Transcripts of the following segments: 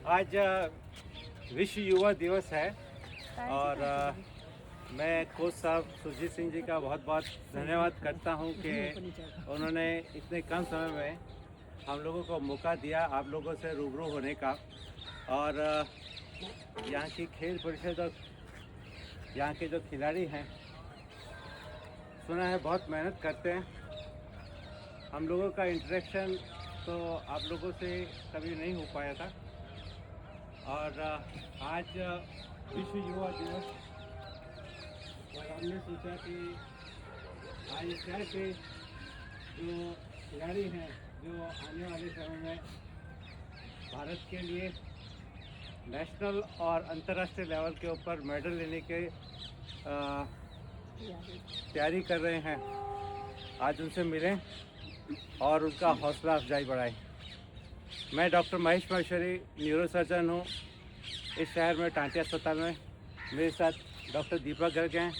आज विश्व युवा दिवस है और मैं कोच साहब सुरजीत सिंह जी का बहुत बहुत धन्यवाद करता हूं कि उन्होंने इतने कम समय में हम लोगों को मौका दिया आप लोगों से रूबरू होने का। और यहाँ की खेल परिषद और यहाँ के जो खिलाड़ी हैं सुना है बहुत मेहनत करते हैं। हम लोगों का इंटरेक्शन तो आप लोगों से कभी नहीं हो पाया था और आज विश्व युवा दिवस और हमने सोचा कि आज शहर के जो खिलाड़ी हैं जो आने वाले समय में भारत के लिए नेशनल और अंतर्राष्ट्रीय लेवल के ऊपर मेडल लेने के तैयारी कर रहे हैं, आज उनसे मिलें और उनका हौसला अफजाई बढ़ाएं। मैं doctor Mahesh Maheshwari neuro surgeon हूँ इस शहर में टांटी अस्पताल में। मेरे साथ डॉक्टर दीपक गर्ग हैं,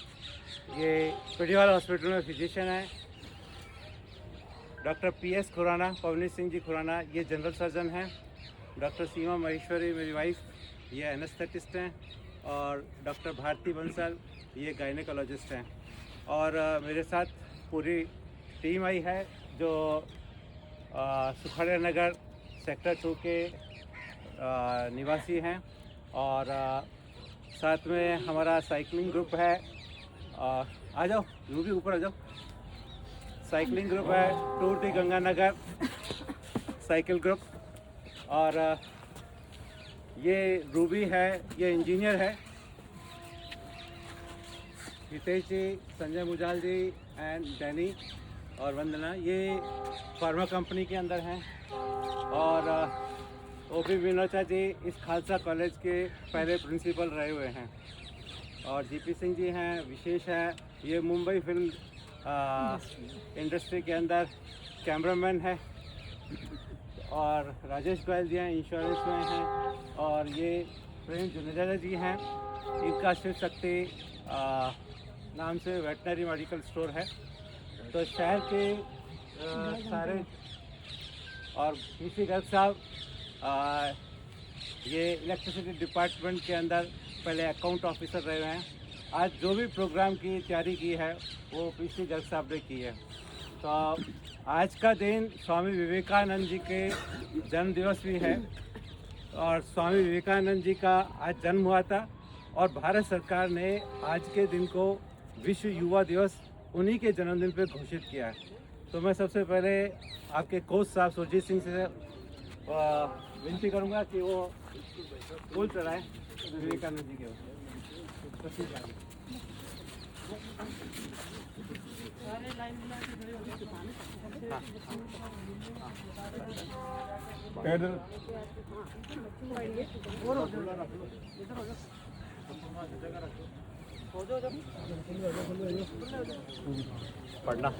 ये पिडीवाल हॉस्पिटल में फिजिशियन हैं। डॉक्टर PS खुराना, पवनीत सिंह जी खुराना, ये जनरल सर्जन हैं। डॉक्टर सीमा महेश्वरी मेरी वाइफ, ये एनेस्थेटिस्ट हैं। और डॉक्टर भारती बंसल, ये गायनेकोलॉजिस्ट हैं। और मेरे साथ पूरी टीम आई है जो सुखड़िया नगर सेक्टर 2 के निवासी हैं। और साथ में हमारा साइकिलिंग ग्रुप है। आ जाओ, यूँ भी ऊपर आ जाओ। साइकिलिंग ग्रुप है टूर दी गंगानगर साइकिल ग्रुप। और ये रूबी है, ये इंजीनियर है। हितेश जी, संजय मुजाल जी एंड डैनी और वंदना, ये फार्मा कंपनी के अंदर हैं। और OP विनोचा जी इस खालसा कॉलेज के पहले प्रिंसिपल रहे हुए हैं। और GP सिंह जी हैं, विशेष है, ये मुंबई फिल्म इंडस्ट्री के अंदर कैमरामैन है। और राजेश गोयल जी हैं, इंश्योरेंस में हैं। और ये प्रेम जुनेजा जी हैं, इनका शिव शक्ति नाम से वेटनरी मेडिकल स्टोर है। तो शहर के सारे और PC गर्ग साहब ये इलेक्ट्रिसिटी डिपार्टमेंट के अंदर पहले अकाउंट ऑफिसर रहे हुए हैं। आज जो भी प्रोग्राम की तैयारी की है वो PC गर्ग साहब ने की है। तो आज का दिन स्वामी विवेकानंद जी के जन्म दिवस भी है। और स्वामी विवेकानंद जी का आज जन्म हुआ था और भारत सरकार ने आज के दिन को विश्व युवा दिवस उन्हीं के जन्मदिन पर घोषित किया है। तो मैं सबसे पहले आपके कोच साहब सुरजीत सिंह से विनती करूंगा कि वो फूल चढ़ाएं विवेकानंद जी के ऊपर। पढ़ना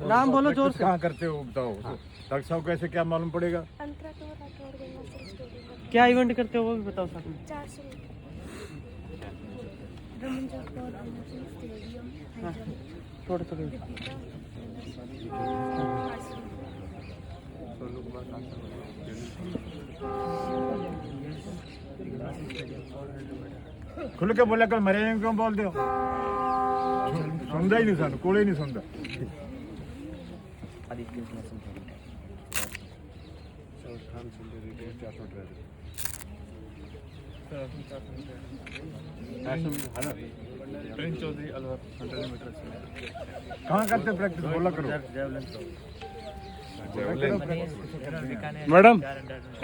नाम बोलो जोर से। कहाँ करते हो बताओ। डॉक्टर साहब कैसे क्या मालूम पड़ेगा? क्या इवेंट करते हो वो भी बताओ साथ में। 400 थोड़ा थोड़ा खुल के बोला कर, मरे क्यों बोलते हो? सुनता ही नहीं, सन कोई नहीं सुनता। कहाँ करते प्रैक्टिस बोला करो। मैडम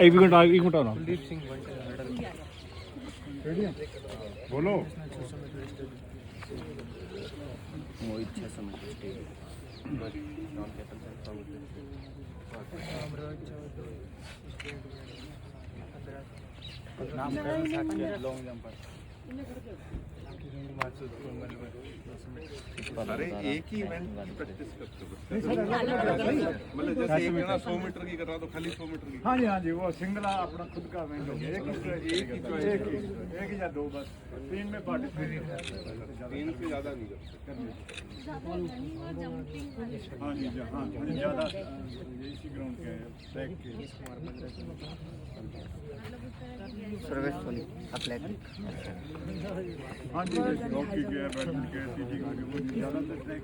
एक मिनट आओ ना। बोलो। अरे एक ही इवेंट की प्रैक्टिस करते हो मतलब जैसे एक जना 100 मीटर की कर रहा तो खाली 100 मीटर की हाँ जी वो सिंगला अपना खुद का इवेंट हो गया एक ही या दो बस 3 में पार्टिसिपेट 3 से ज्यादा नहीं करते हाँ जी ज़्यादा इसी ग्राउंड के ट्रैक के हाँ जी हॉकी के बैडमिंटन के सीटी के वो ज़्यादातर ट्रैक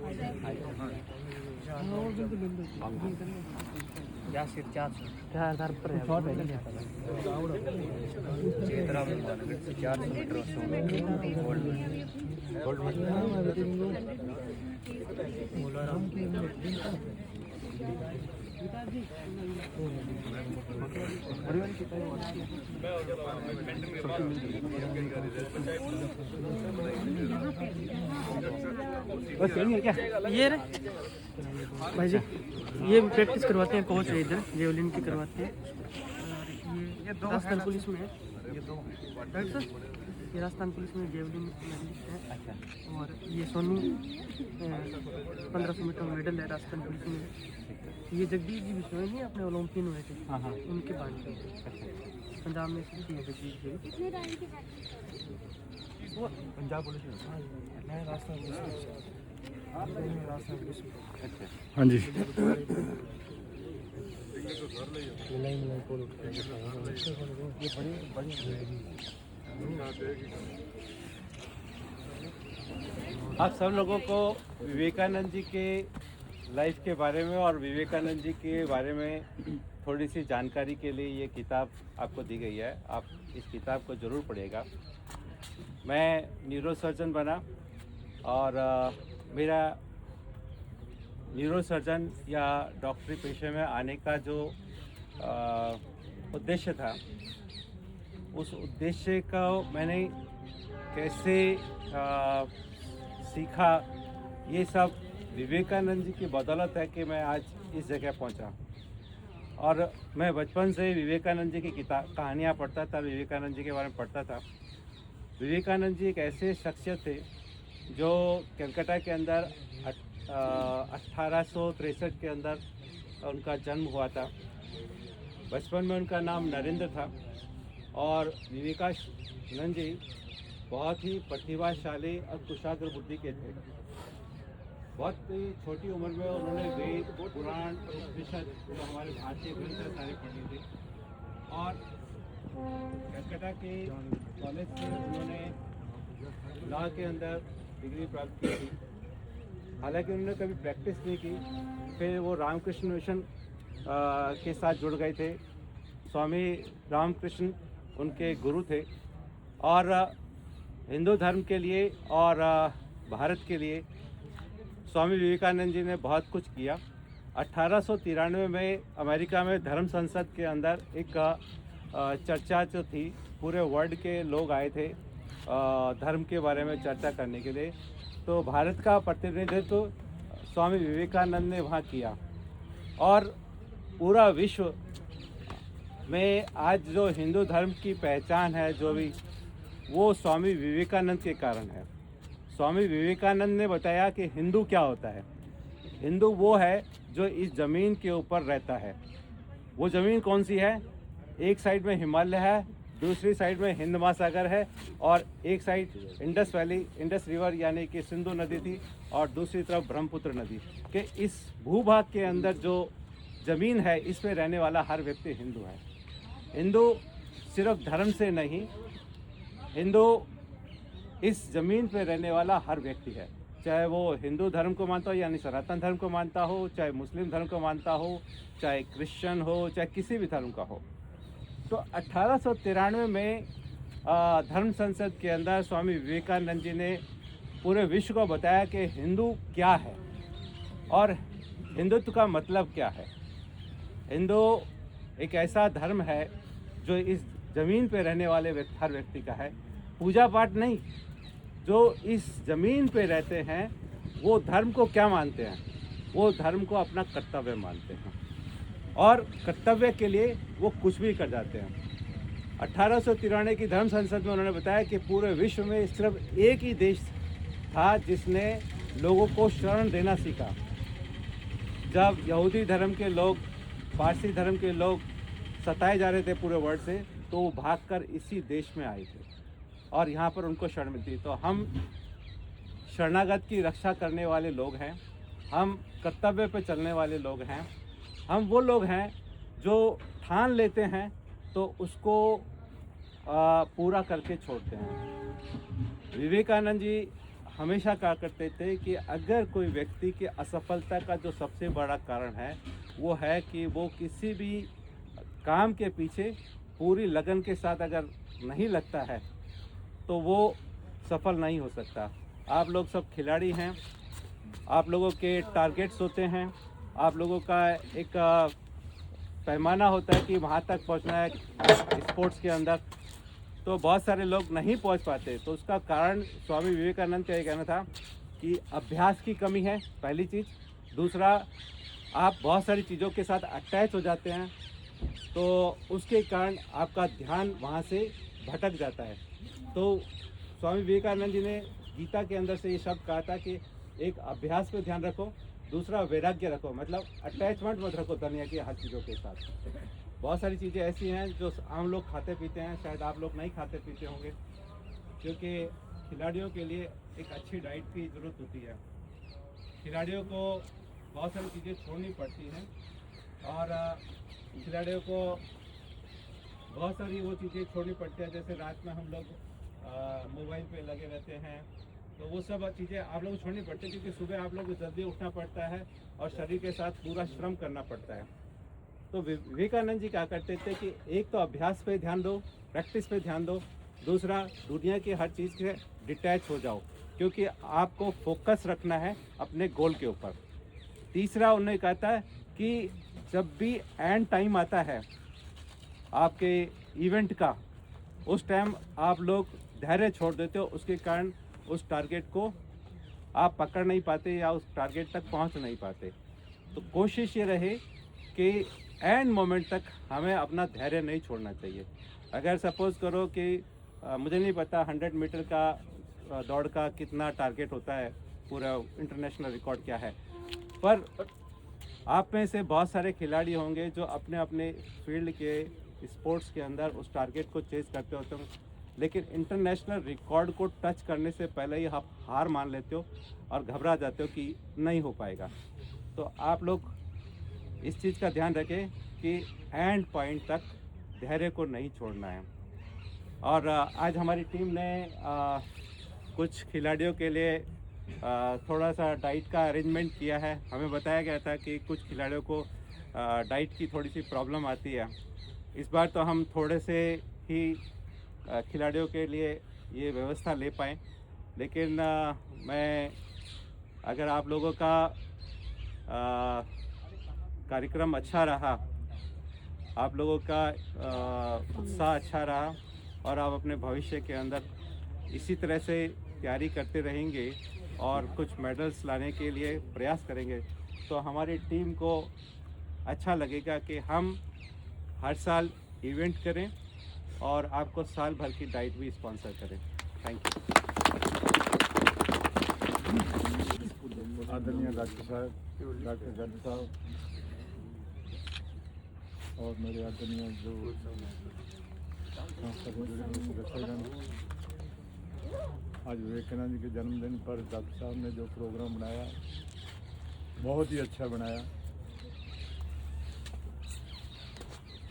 आधार पर शॉर्ट है ये रे भाई जी ये भी प्रैक्टिस करवाते हैं कोच है इधर जेवलिन की करवाते हैं ये राजस्थान पुलिस में है ये राजस्थान पुलिस में जेवलिन मेडलिस्ट है अच्छा और ये सोनू 1500 मीटर मेडल है राजस्थान पुलिस में ये जगदीश जी बिश्नोई नहीं अपने ओलंपियन हुए थे उनके बाद पंजाब में से थी जगदीश जी वो पंजाब पुलिस में मैं राजस्थान पुलिस हाँ जी आप सब लोगों को विवेकानंद जी के लाइफ के बारे में और विवेकानंद जी के बारे में थोड़ी सी जानकारी के लिए ये किताब आपको दी गई है। आप इस किताब को ज़रूर पढ़िएगा। मैं न्यूरो सर्जन बना और मेरा न्यूरो सर्जन या डॉक्टरी पेशे में आने का जो उद्देश्य था उस उद्देश्य का मैंने कैसे सीखा ये सब विवेकानंद जी की बदौलत है कि मैं आज इस जगह पहुंचा। और मैं बचपन से विवेकानंद जी की कहानियाँ पढ़ता था, विवेकानंद जी के बारे में पढ़ता था। विवेकानंद जी एक ऐसे शख्सियत थे जो कलकत्ता के अंदर 1863 के अंदर उनका जन्म हुआ था। बचपन में उनका नाम नरेंद्र था और विवेकानंद जी बहुत ही प्रतिभाशाली और कुशाग्र बुद्धि के थे। बहुत ही छोटी उम्र में उन्होंने वेद, पुराण, उपनिषद जो हमारे भारतीय ग्रंथ है सारे पढ़े थे और कलकत्ता के कॉलेज से उन्होंने लॉ के अंदर डिग्री प्राप्त की थी। हालांकि उन्होंने कभी प्रैक्टिस नहीं की। फिर वो रामकृष्ण मिशन के साथ जुड़ गए थे। स्वामी रामकृष्ण उनके गुरु थे और हिंदू धर्म के लिए और भारत के लिए स्वामी विवेकानंद जी ने बहुत कुछ किया। 1893 में अमेरिका में धर्म संसद के अंदर एक चर्चा जो थी, पूरे वर्ल्ड के लोग आए थे धर्म के बारे में चर्चा करने के लिए। तो भारत का प्रतिनिधित्व स्वामी विवेकानंद ने वहाँ किया और पूरा विश्व में आज जो हिंदू धर्म की पहचान है जो भी, वो स्वामी विवेकानंद के कारण है। स्वामी विवेकानंद ने बताया कि हिंदू क्या होता है। हिंदू वो है जो इस ज़मीन के ऊपर रहता है। वो ज़मीन कौन सी है? एक साइड में हिमालय है, दूसरी साइड में हिंद महासागर है और एक side Indus valley, Indus river यानी कि सिंधु नदी थी और दूसरी तरफ ब्रह्मपुत्र नदी के इस भूभाग के अंदर जो ज़मीन है इसमें रहने वाला हर व्यक्ति हिंदू है। हिंदू सिर्फ धर्म से नहीं, हिंदू इस ज़मीन पे रहने वाला हर व्यक्ति है, चाहे वो हिंदू धर्म को मानता हो यानी सनातन धर्म को मानता हो, चाहे मुस्लिम धर्म को मानता हो, चाहे क्रिश्चियन हो, चाहे किसी भी धर्म का हो। तो 1893 में धर्म संसद के अंदर स्वामी विवेकानंद जी ने पूरे विश्व को बताया कि हिंदू क्या है और हिंदुत्व का मतलब क्या है। हिंदू एक ऐसा धर्म है जो इस ज़मीन पे रहने वाले हर व्यक्ति का है। पूजा पाठ नहीं, जो इस ज़मीन पे रहते हैं वो धर्म को क्या मानते हैं? वो धर्म को अपना कर्तव्य मानते हैं और कर्तव्य के लिए वो कुछ भी कर जाते हैं। 1893 की धर्म संसद में उन्होंने बताया कि पूरे विश्व में सिर्फ एक ही देश था जिसने लोगों को शरण देना सीखा। जब यहूदी धर्म के लोग, पारसी धर्म के लोग सताए जा रहे थे पूरे वर्ल्ड से, तो वो भागकर इसी देश में आए थे और यहाँ पर उनको शरण मिलती। तो हम शरणागत की रक्षा करने वाले लोग हैं, हम कर्तव्य पे चलने वाले लोग हैं, हम वो लोग हैं जो ठान लेते हैं तो उसको पूरा करके छोड़ते हैं। विवेकानंद जी हमेशा कहा करते थे कि अगर कोई व्यक्ति की असफलता का जो सबसे बड़ा कारण है वो है कि वो किसी भी काम के पीछे पूरी लगन के साथ अगर नहीं लगता है तो वो सफल नहीं हो सकता। आप लोग सब खिलाड़ी हैं, आप लोगों के टारगेट्स होते हैं, आप लोगों का एक पैमाना होता है कि वहाँ तक पहुँचना है स्पोर्ट्स के अंदर, तो बहुत सारे लोग नहीं पहुँच पाते। तो उसका कारण स्वामी विवेकानंद का ये कहना था कि अभ्यास की कमी है, पहली चीज़। दूसरा, आप बहुत सारी चीज़ों के साथ अटैच हो जाते हैं तो उसके कारण आपका ध्यान वहाँ से भटक जाता है। तो स्वामी विवेकानंद जी ने गीता के अंदर से ये शब्द कहा था कि एक अभ्यास पे ध्यान रखो, दूसरा वैराग्य रखो, मतलब अटैचमेंट मत रखो दुनिया की हर चीज़ों के साथ। बहुत सारी चीज़ें ऐसी हैं जो आम लोग खाते पीते हैं, शायद आप लोग नहीं खाते पीते होंगे, क्योंकि खिलाड़ियों के लिए एक अच्छी डाइट की ज़रूरत होती है। खिलाड़ियों को बहुत सारी चीज़ें छोड़नी पड़ती हैं और खिलाड़ियों को बहुत सारी वो चीज़ें छोड़नी पड़ती है, जैसे रात में हम लोग मोबाइल पे लगे रहते हैं, तो वो सब चीज़ें आप लोग को छोड़नी पड़ती है, क्योंकि सुबह आप लोग को जल्दी उठना पड़ता है और शरीर के साथ पूरा श्रम करना पड़ता है। तो विवेकानंद जी क्या करते थे कि एक तो अभ्यास पे ध्यान दो, प्रैक्टिस पे ध्यान दो, दूसरा दुनिया की हर चीज़ से डिटैच हो जाओ, क्योंकि आपको फोकस रखना है अपने गोल के ऊपर। तीसरा उन्होंने कहा था कि जब भी एंड टाइम आता है आपके इवेंट का, उस टाइम आप लोग धैर्य छोड़ देते हो, उसके कारण उस टारगेट को आप पकड़ नहीं पाते या उस टारगेट तक पहुंच नहीं पाते। तो कोशिश ये रहे कि एंड मोमेंट तक हमें अपना धैर्य नहीं छोड़ना चाहिए। अगर सपोज़ करो कि मुझे नहीं पता 100 मीटर का दौड़ का कितना टारगेट होता है, पूरा इंटरनेशनल रिकॉर्ड क्या है, पर आप में से बहुत सारे खिलाड़ी होंगे जो अपने अपने फील्ड के स्पोर्ट्स के अंदर उस टारगेट को चेज करते होते हो, लेकिन इंटरनेशनल रिकॉर्ड को टच करने से पहले ही आप हार मान लेते हो और घबरा जाते हो कि नहीं हो पाएगा। तो आप लोग इस चीज़ का ध्यान रखें कि एंड पॉइंट तक धैर्य को नहीं छोड़ना है। और आज हमारी टीम ने कुछ खिलाड़ियों के लिए थोड़ा सा डाइट का अरेंजमेंट किया है। हमें बताया गया था कि कुछ खिलाड़ियों को डाइट की थोड़ी सी प्रॉब्लम आती है। इस बार तो हम थोड़े से ही खिलाड़ियों के लिए ये व्यवस्था ले पाएँ, लेकिन मैं अगर आप लोगों का कार्यक्रम अच्छा रहा, आप लोगों का उत्साह अच्छा रहा और आप अपने भविष्य के अंदर इसी तरह से तैयारी करते रहेंगे और कुछ मेडल्स लाने के लिए प्रयास करेंगे, तो हमारी टीम को अच्छा लगेगा कि हम हर साल इवेंट करें और आपको साल भर की डाइट भी स्पॉन्सर करें। Thank you. आदरणीय डॉक्टर साहब, डॉक्टर गर्ग साहब और मेरे आदरणीय जो संस्था से जुड़े हुए सदस्यगण, आज विवेकानंद जी के जन्मदिन पर डॉक्टर साहब ने जो प्रोग्राम बनाया बहुत ही अच्छा बनाया।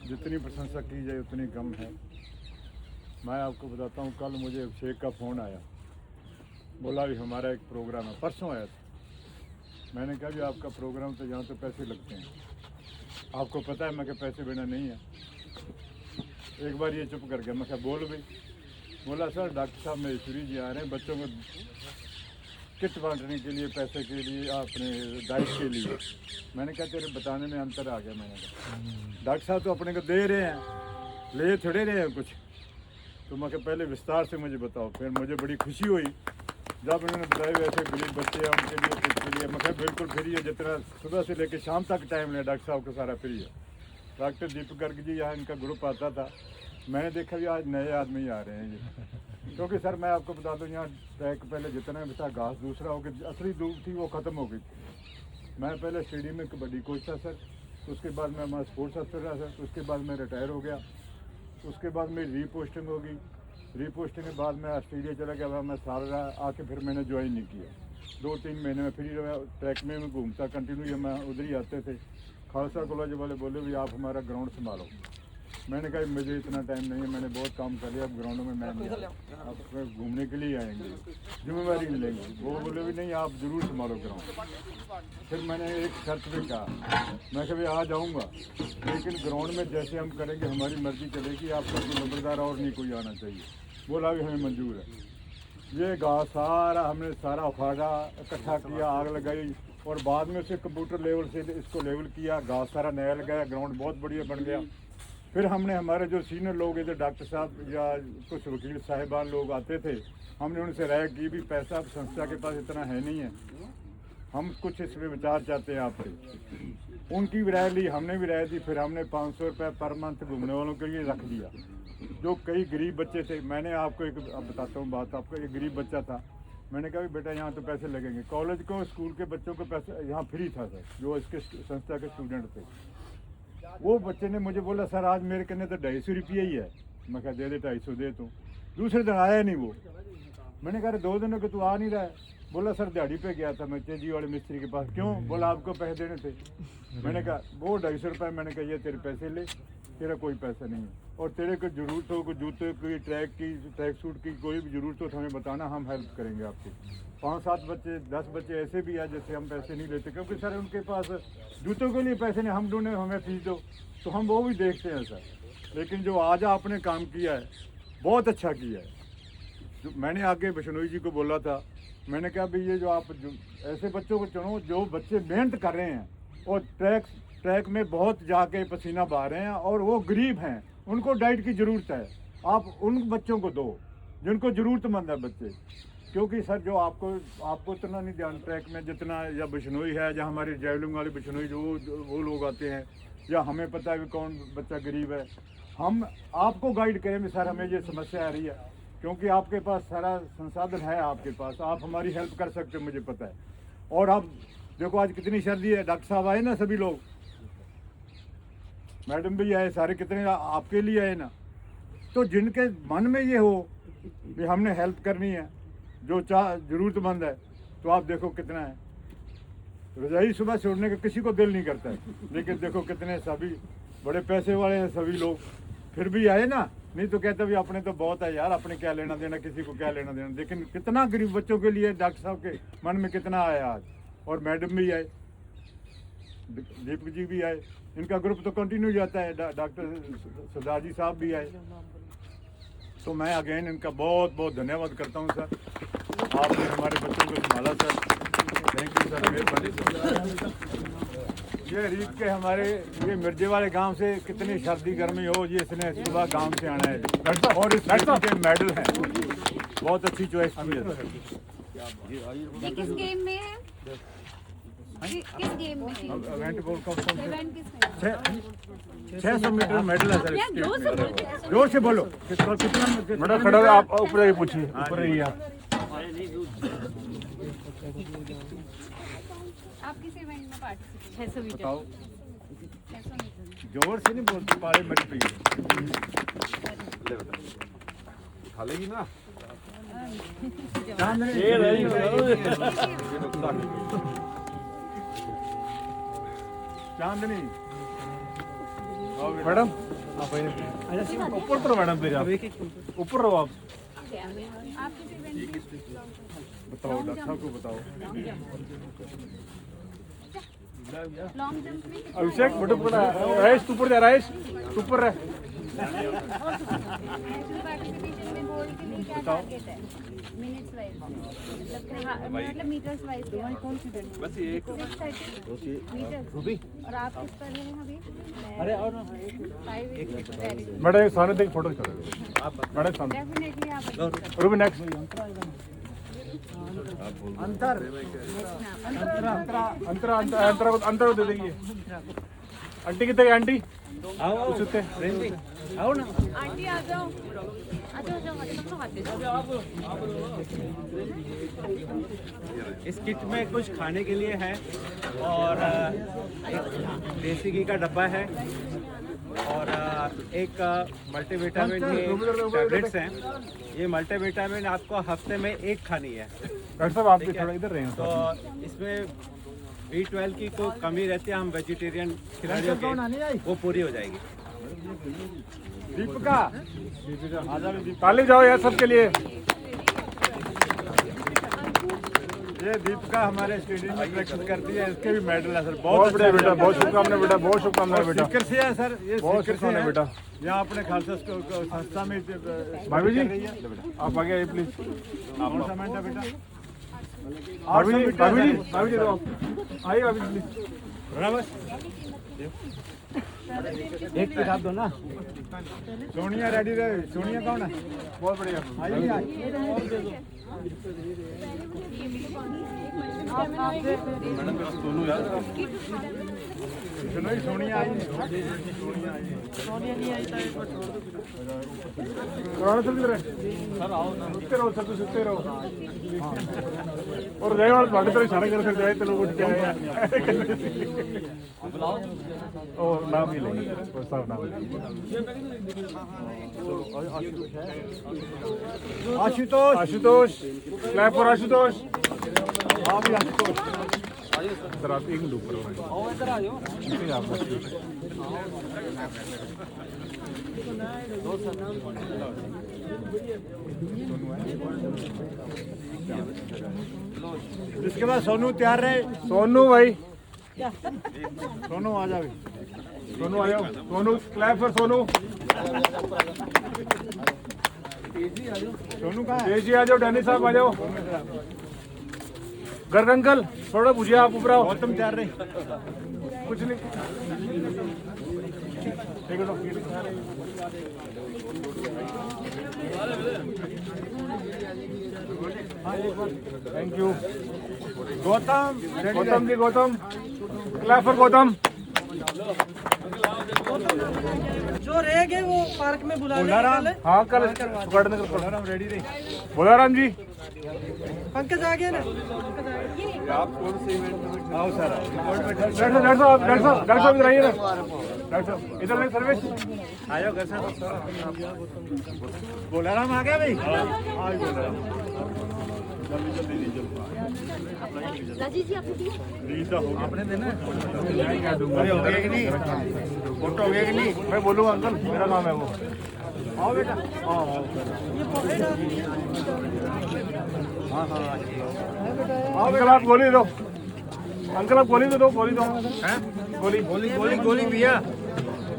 जितनी प्रशंसा की जाए उतनी कम है। मैं आपको बताता हूँ, कल मुझे अभिषेक का फ़ोन आया, बोला भी हमारा एक प्रोग्राम है, परसों आया था। मैंने कहा भी आपका प्रोग्राम तो यहाँ तो पैसे लगते हैं, आपको पता है। मैं क्या पैसे बिना नहीं है। एक बार ये चुप कर गया। मैं क्या बोल भाई? बोला सर डॉक्टर साहब महेश्वरी जी आ रहे हैं बच्चों को किट बांटने के लिए, पैसे के लिए, अपने डाइट के लिए। मैंने कहा तेरे बताने में अंतर आ गया। मैंने कहा डॉक्टर साहब तो अपने को दे रहे हैं, ले थोड़े रहे हैं कुछ। तो मैं कहा पहले विस्तार से मुझे बताओ। फिर मुझे बड़ी खुशी हुई जब उन्होंने बताया वैसे गरीब बच्चे हैं उनके लिए कुछ फ्री है। मैं कहा बिल्कुल फ्री है, जितना सुबह से लेकर शाम तक टाइम ले डॉक्टर साहब को सारा फ्री है। डॉक्टर दीपक गर्ग जी यहाँ इनका ग्रुप आता था, मैंने देखा भी आज नए आदमी आ रहे हैं ये, क्योंकि सर मैं आपको बता दूं यहाँ ट्रैक पहले जितना भी था घास दूसरा हो गया, असली धूप थी वो ख़त्म हो गई थी। मैं पहले स्टेडियम में कबड्डी कोच था सर, उसके बाद मैं हमारा स्पोर्ट्स अफसर रहा सर, उसके बाद मैं रिटायर हो गया, उसके बाद मेरी रीपोस्टिंग हो गई, रीपोस्टिंग के बाद मैं ऑस्ट्रेलिया चला गया, वहाँ मैं साल रहा, आके फिर मैंने ज्वाइन नहीं किया। 2-3 महीने में फ्री रहा, ट्रैक में मैं घूमता कंटिन्यू, मैं उधर ही आते थे। खालसा कॉलेज वाले बोले भी आप हमारा ग्राउंड संभालो। मैंने कहा मुझे इतना टाइम नहीं है, मैंने बहुत काम कर लिया, अब ग्राउंडों में मैं नहीं आया, आप घूमने के लिए आएंगे, जिम्मेवारी नहीं लेंगे। वो बोले भी नहीं आप ज़रूर संभालो ग्राउंड। फिर मैंने एक शर्त भी कहा, मैं कभी आ जाऊँगा, लेकिन ग्राउंड में जैसे हम करेंगे हमारी मर्जी चलेगी, आपका कोई नंबरदार और नहीं कोई आना चाहिए। बोला भी हमें मंजूर है। ये घास सारा हमने सारा उखाड़ा, इकट्ठा किया, आग लगाई और बाद में उसे कंप्यूटर लेवल से इसको लेवल किया, घास सारा नया लगाया, ग्राउंड बहुत बढ़िया बन गया। फिर हमने हमारे जो सीनियर लोग इधर डॉक्टर साहब या कुछ वकील साहिबान लोग आते थे, हमने उनसे राय की भी पैसा संस्था के पास इतना है नहीं है, हम कुछ इसमें विचार चाहते हैं आपसे। उनकी भी राय ली, हमने भी राय दी। फिर हमने 500 रुपये पर मंथ घूमने वालों के लिए रख दिया। जो कई गरीब बच्चे थे, मैंने आपको एक बताता हूँ बात, आपको एक गरीब बच्चा था, मैंने कहा बेटा यहाँ तो पैसे लगेंगे, कॉलेज को स्कूल के बच्चों को पैसे यहाँ फ्री था सर, जो इसके संस्था के स्टूडेंट थे। वो बच्चे ने मुझे बोला सर आज मेरे कन्ने तो 250 रुपये ही है। मैं कहा दे 250 दे तू। दूसरे दिन आया नहीं वो। मैंने कहा 2 दिनों के तू आ नहीं रहा है। बोला सर दिहाड़ी पे गया था मैं तेजी वाले मिस्त्री के पास। क्यों? बोला आपको पैसे देने थे। मैंने कहा वो 250 रुपये। मैंने कहा ये तेरे पैसे ले, तेरा कोई पैसा नहीं है, और तेरे को ज़रूरत हो, कोई जूते की, ट्रैक सूट की कोई भी ज़रूरत हो तो हमें बताना, हम हेल्प करेंगे आपकी। 5-7 बच्चे 10 बच्चे ऐसे भी हैं जैसे हम पैसे नहीं लेते, क्योंकि सर उनके पास जूतों के लिए पैसे नहीं, हम ढूंढे हमें फीस दो, तो हम वो भी देखते हैं सर। लेकिन जो आज आपने काम किया है बहुत अच्छा किया है। जो मैंने आगे बिश्नोई जी को बोला था, मैंने कहा भाई ये जो आप ऐसे बच्चों को चुनो जो बच्चे मेहनत कर रहे हैं और ट्रैक में बहुत जाके पसीना बहा रहे हैं और वो गरीब हैं, उनको डाइट की ज़रूरत है। आप उन बच्चों को दो जिनको ज़रूरतमंद है बच्चे, क्योंकि सर जो आपको इतना नहीं ध्यान ट्रैक में जितना, या बिश्नोई है या हमारे जैवलिंग वाले बिश्नोई जो वो लोग आते हैं, या हमें पता है कि कौन बच्चा गरीब है, हम आपको गाइड करें सर हमें ये समस्या आ रही है, क्योंकि आपके पास सारा संसाधन है, आपके पास आप हमारी हेल्प कर सकते हो, मुझे पता है। और आप देखो आज कितनी सर्दी है, डॉक्टर साहब आए ना, सभी लोग, मैडम भी आए, सारे कितने आपके लिए आए ना। तो जिनके मन में ये हो कि हमने हेल्प करनी है, जो ज़रूरतमंद है, तो आप देखो कितना है। रजाई सुबह छोड़ने का किसी को दिल नहीं करता है, लेकिन देखो कितने सभी बड़े पैसे वाले हैं सभी लोग, फिर भी आए ना। नहीं तो कहते भी अपने तो बहुत है यार, अपने क्या लेना देना, किसी को क्या लेना देना। लेकिन कितना गरीब बच्चों के लिए डॉक्टर साहब के मन में कितना आया आज। और मैडम भी आए, दीपक जी भी आए, इनका ग्रुप तो कंटिन्यू जाता है, डॉक्टर सरदार जी साहब भी आए। तो मैं अगेन इनका बहुत बहुत धन्यवाद करता हूँ सर, आपने हमारे बच्चों को संभाला सर, थैंक यू सर, मेहरबानी। ये रीत के हमारे ये मिर्जे वाले गांव से कितनी सर्दी गर्मी हो, ये इसने सुबह गांव से आना है और इस के मेडल हैं, बहुत अच्छी चॉइस की है। ये किस गेम में है? किस गेम में थी? इवेंट वर्ल्ड कप इवेंट किस 600 मीटर मेडल है सर यार जोर से बोलते हैं। जोर से बोलो कितना मैडम खड़ा है, आप ऊपर ही पूछिए, ऊपर रहिए आप। आप किस इवेंट में पार्टिसिपेट? 600 मीटर। बताओ, 600 मीटर। जोर से नहीं बोलते, पारे मरी पी खा लेगी ना। चांदनी मैडम आप ऊपर तो मैडम, फिर आप ऊपर रहो आप। आप किस इवेंट में? बताओ डॉक्टर साहब को बताओ। लॉन्ग जंप में कितना? अभिषेक बेटा पकड़ा, राइस ऊपर जा, राइस ऊपर रह। नेशनल पार्टिसिपेशन में गोल्ड के लिए क्या टारगेट है? मिनट्स वाइज मतलब मीटर्स वाइज कौन सी करनी है? बस ये एक 630 मीटर। और आप किस पर हैं अभी? अरे और 5 मैडम एक सामने देख फोटो खींचो, मैडम सामने डेफिनेटली आप रूबी नेक्स्ट। अंतर अंतर दे देंगे। आंटी कितने गए आंटी? आओ आओ सुते प्रेम जी आओ ना। आंटी आ जाओ, आ जाओ, सब लोग हाथ दे दो। इस किट में कुछ खाने के लिए है और एक देसी घी का डब्बा है और एक मल्टीविटामिन के टैबलेट्स हैं। ये मल्टीविटामिन आपको हफ्ते में एक खानी है। डॉक्टर साहब आप भी थोड़ा इधर रहे तो इसमें B12 की कोई कमी रहती है, हम वेजिटेरियन खिलाड़ियों के वो पूरी हो जाएगी। दीपिका ताली जाओ यार सबके लिए। ये दीपिका हमारे स्टेडियम में प्रैक्टिस करती है, इसके भी मेडल है सर। बहुत बढ़िया बेटा, बहुत शुभकामनाएं बेटा, बहुत शुभकामनाएं बेटा। सीकर से है सर, ये बहुत सीकर से शुभकामनाएं है बेटा। यहाँ अपने खालसा संस्था में भाभी जी कर रही है। आप आगे आइए प्लीज। कौन सा मिनट है बेटा? भाभी जी भाभी जी भाभी जी दो आइए भाभी जी प्लीज। बराबर एक किताब दो ना। सोनिया रेडी रहे। सोनिया कौन है? बहुत बढ़िया। आइए सुनो ही सोनिया आई। कराना चल रहे सर, आओ ना। सुनते रहो सर, सुनते रहो। और जय वाले भागे तेरे इशारा कर सकते हैं, तेरे को क्या है बुलाओ। ओ नाम ही लेंगे, सब नाम आशुतोष। Ashutosh, clap for Ashutosh. हाँ भी आशुतोष। सर आप एक मिनट ऊपर आओ, इधर आ जाओ। आप इसके बाद सोनू तैयार रहे। सोनू भाई, सोनू आ जाओ। सोनू आ जाओ। Sonu clap for Sonu. सोनू कहाँ है? तेजी आ जाओ, डैनी साहब आ जाओ। गर्ग अंकल थोड़ा पूछिए, आप ऊपर आओ। गौतम तैयार रहे। कुछ नहीं, thank you. Gautam Gautam ji, Gautam clap for Gautam. जो रह गए वो पार्क में बुला लेंगे बोलाराम। कल। हाँ कल सुगढ़ नगर बोलाराम रेडी रहे। बोलाराम जी। पंकज आ गया ना। आओ सर। डॉक्टर साहब इधर आइए ना। डॉक्टर साहब इधर नहीं सर्विस। आयो घर से। बोलाराम आ गया भाई। हाँ बोलाराम। राजीव जी आपको दिया? आपने देना है? अरे हो गया कि नहीं? फोटो हो गया कि नहीं? मैं बोलूँगा अंकल, मेरा नाम है वो। आओ बेटा। हाँ अंकल आप गोली दो। अंकल आप गोली दो, गोली दो। गोली गोली गोली गोली भैया।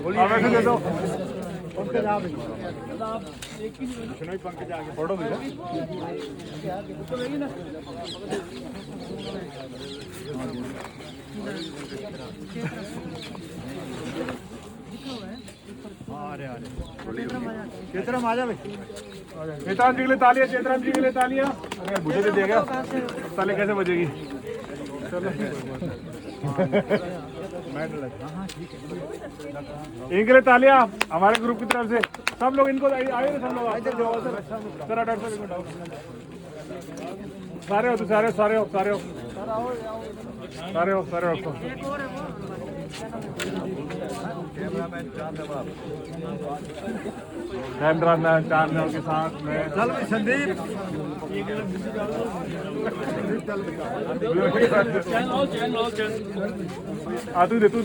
गोली वैसे दे दो। पंकज आ भाई। सुनो ही पंकज आ गया। फोटो भैया। अरे अरे चेतराम आ जा भाई। चेतराम जी के लिए तालियां, चेतराम जी के लिए तालियां। अरे मुझे दे दिया क्या? ताली कैसे बजेगी? चलो इनके लिए तालियां हमारे ग्रुप की तरफ से। सब लोग इनको आए ना, सब लोग इधर जाओ सर। डॉक्टर साहब सारे हो, सारे हो, सारे हो, सारे हो, सारे हो, सारे हो। कैमरामैन चांदनों के साथ में चल भाई संदीप। तू दे, तू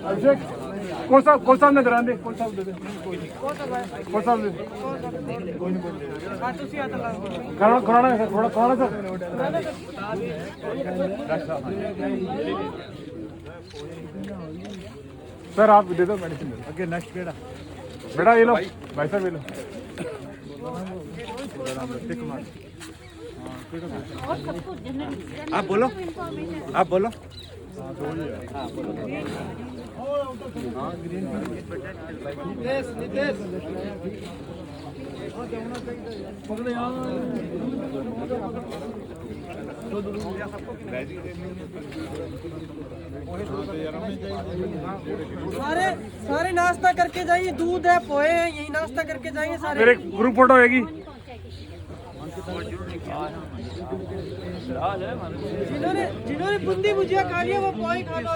अभिषेक कौन सा नजर आने दे, कौन सा दे दे, कौन सा दे कराना है थोड़ा कराना सर। सर आप दे दो मेडिसिन। ओके नेक्स्ट बेटा। बेटा ये लो भाई साहब, ये लो। और सबको जनरल आप बोलो, आप बोलो। सारे सारे नाश्ता करके जाइए, दूध है, पोहे हैं, यही नाश्ता करके जाएंगे सारे। मेरे ग्रुप फोटो होएगी। जिन्होंने बूंदी भुजिया खा लिया वो पोहे खा लो।